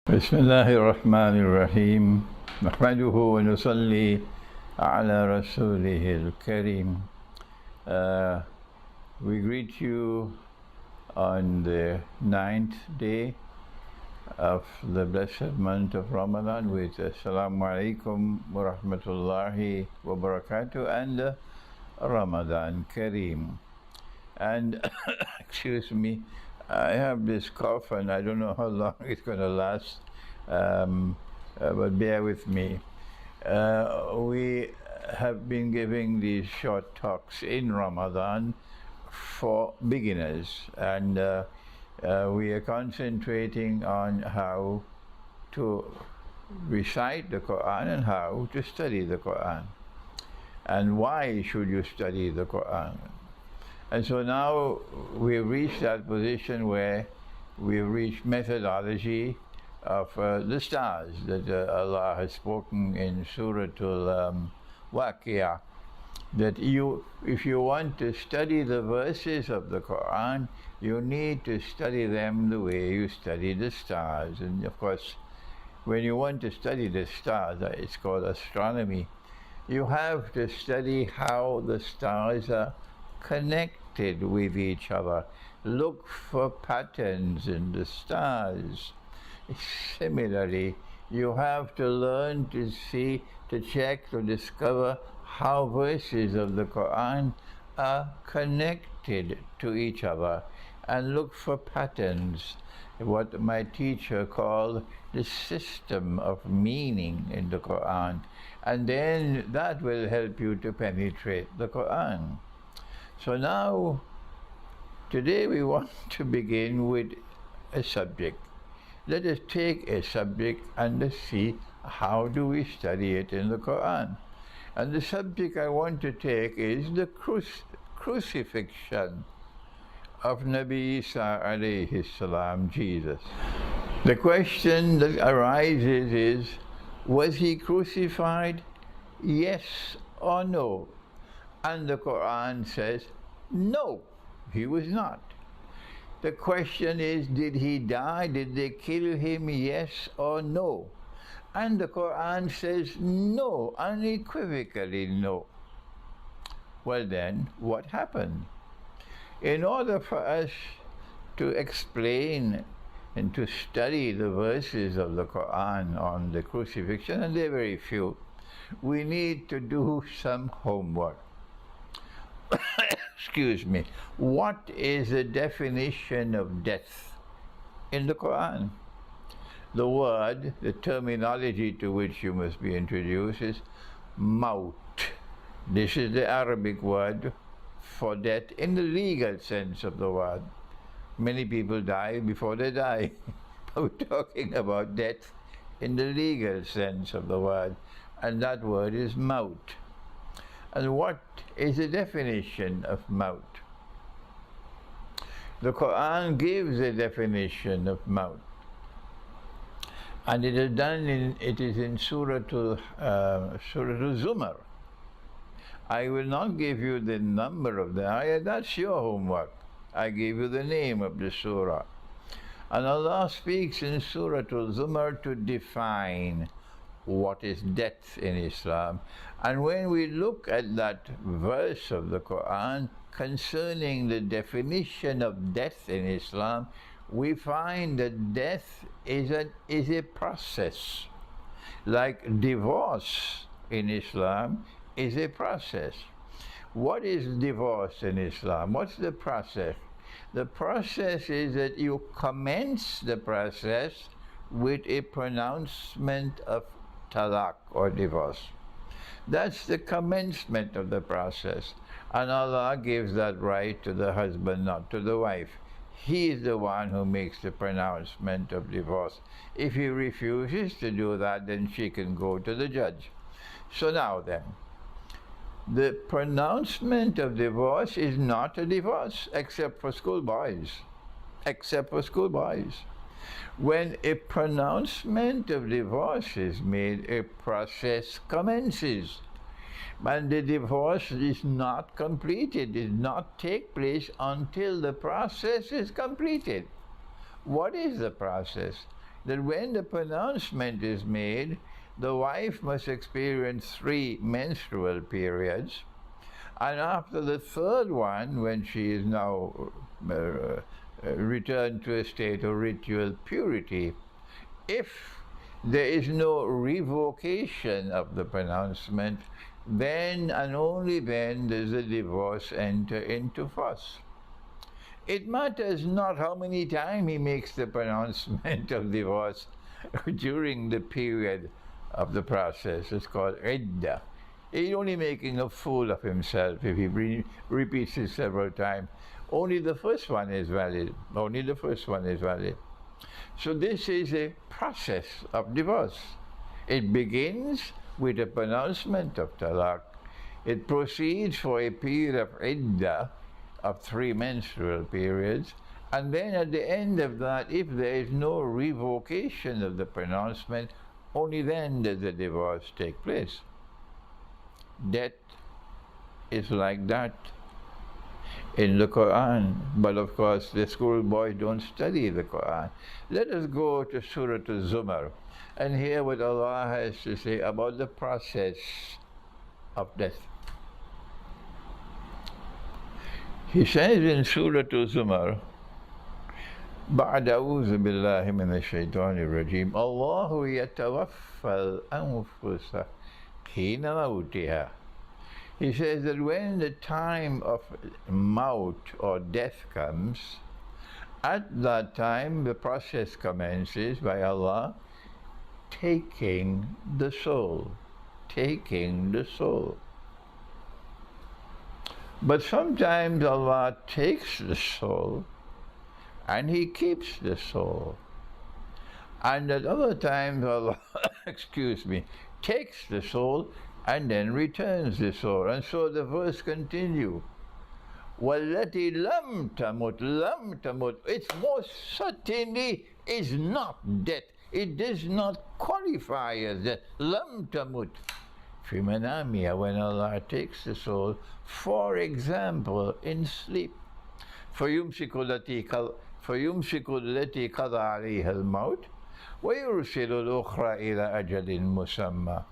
بسم الله الرحمن الرحيم نحمده ونصلي على رسوله الكريم. We greet you on the 9th day of the blessed month of Ramadan with Assalamu alaikum wa rahmatullahi wa barakatuh and Ramadan Kareem. And excuse me, I have this cough and I don't know how long it's going to last, but bear with me. We have been giving these short talks in Ramadan for beginners, and we are concentrating on how to recite the Quran and how to study the Quran, and why should you study the Quran. And so now we've reached that position where we've reached methodology of the stars that Allah has spoken in Surah Al-Waqiyah, that if you want to study the verses of the Quran, you need to study them the way you study the stars. And of course, when you want to study the stars, it's called astronomy, you have to study how the stars are connected with each other. Look for patterns in the stars. Similarly, you have to learn to see, to check, to discover how verses of the Quran are connected to each other, and look for patterns, what my teacher called the system of meaning in the Quran, and then that will help you to penetrate the Quran. So now, today we want to begin with a subject. Let us take a subject and let's see how do we study it in the Quran. And the subject I want to take is the crucifixion of Nabi Isa alayhi salam, Jesus. The question that arises is, was he crucified? Yes or no? And the Quran says, no, he was not. The question is, did he die? Did they kill him? Yes or no? And the Quran says, no, unequivocally no. Well then, what happened? In order for us to explain and to study the verses of the Quran on the crucifixion, and they're very few, we need to do some homework. Excuse me. What is the definition of death in the Quran? The word, the terminology to which you must be introduced is maut. This is the Arabic word for death in the legal sense of the word. Many people die before they die. We're talking about death in the legal sense of the word, and that word is maut. And what is the definition of maut? The Quran gives a definition of maut, and it is in Surah Al-Zumar. I will not give you the number of the ayah, that's your homework. I gave you the name of the surah. And Allah speaks in Surah Al-Zumar to define what is death in Islam. And when we look at that verse of the Quran concerning the definition of death in Islam, we find that death is a process. Like divorce in Islam is a process. What is divorce in Islam? What's the process? The process is that you commence the process with a pronouncement of talaq or divorce. That's the commencement of the process, and Allah gives that right to the husband, not to the wife. He is the one who makes the pronouncement of divorce. If he refuses to do that, then she can go to the judge. So now then, the pronouncement of divorce is not a divorce, except for schoolboys. Except for schoolboys. When a pronouncement of divorce is made, a process commences. And the divorce is not completed, does not take place until the process is completed. What is the process? that when the pronouncement is made, the wife must experience 3 menstrual periods, and after the third one, when she is now returned to a state of ritual purity, if there is no revocation of the pronouncement, then and only then does the divorce enter into force. It matters not how many times he makes the pronouncement of divorce during the period of the process. It's called iddah. He's only making a fool of himself if he repeats it several times. Only the first one is valid. Only the first one is valid. So this is a process of divorce. It begins with a pronouncement of talaq. It proceeds for a period of iddah, of 3 menstrual periods, and then at the end of that, if there is no revocation of the pronouncement, only then does the divorce take place. Death is like that in the Quran, but of course the schoolboys don't study the Quran. Let us go to Surah Al-Zumar and hear what Allah has to say about the process of death. He says in Surah Al-Zumar, بعد أعوذ بالله من الشيطان الرجيم الله يتوفى الأنفس حين موتها. He says that when the time of maut or death comes, at that time the process commences by Allah taking the soul. Taking the soul. But sometimes Allah takes the soul and He keeps the soul. And at other times Allah, takes the soul and then returns the soul. And so the verse continues. وَالَّتِي لَمْ تَمُتْ لَمْ تَمُتْ. It most certainly is not death. It does not qualify as death. لَمْ تَمُتْ. فِي مَنَامِهَا, when Allah takes the soul, for example, in sleep. فَيُمْسِكُ الَّتِي قَضَى عَلَيْهَا الْمَوْتِ وَيُرْسِلُ الْأُخْرَى إِلَى أَجَلٍ مُسَمَّى.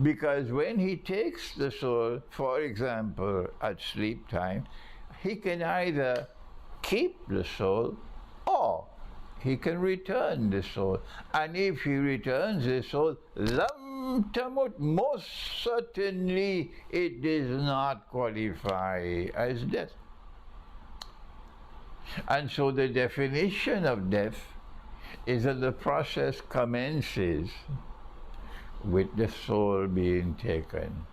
Because when He takes the soul, for example, at sleep time, He can either keep the soul or He can return the soul. And if He returns the soul, lam tamut, most certainly it does not qualify as death. And so the definition of death is that the process commences with the soul being taken.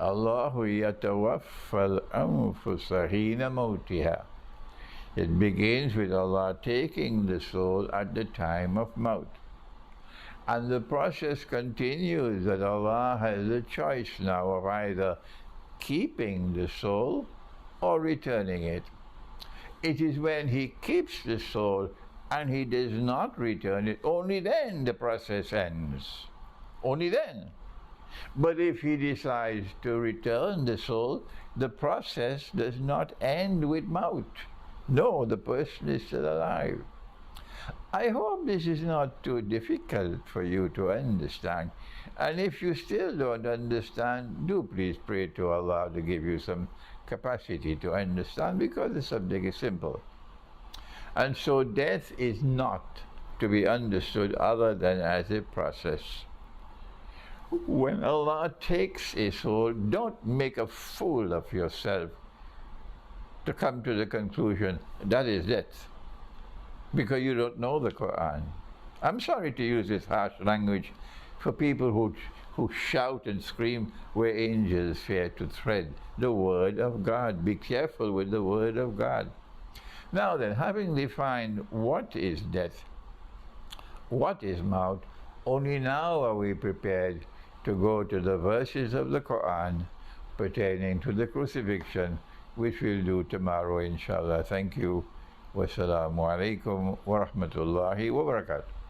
Allahu yatawaffa al-anfusa hina mawtiha. It begins with Allah taking the soul at the time of maut. And the process continues that Allah has a choice now of either keeping the soul or returning it. It is when He keeps the soul and He does not return it, only then the process ends. Only then. But if He decides to return the soul, the process does not end with maut. No, the person is still alive. I hope this is not too difficult for you to understand. And if you still don't understand, do please pray to Allah to give you some capacity to understand, because the subject is simple. And so death is not to be understood other than as a process. When Allah takes a soul, don't make a fool of yourself to come to the conclusion that is death, because you don't know the Quran. I'm sorry to use this harsh language for people who shout and scream where angels fear to tread. The Word of God. Be careful with the Word of God. Now then, having defined what is death, what is maut, only now are we prepared to go to the verses of the Quran pertaining to the crucifixion, which we'll do tomorrow, inshallah. Thank you. Wassalamu alaikum wa rahmatullahi wa barakatuh.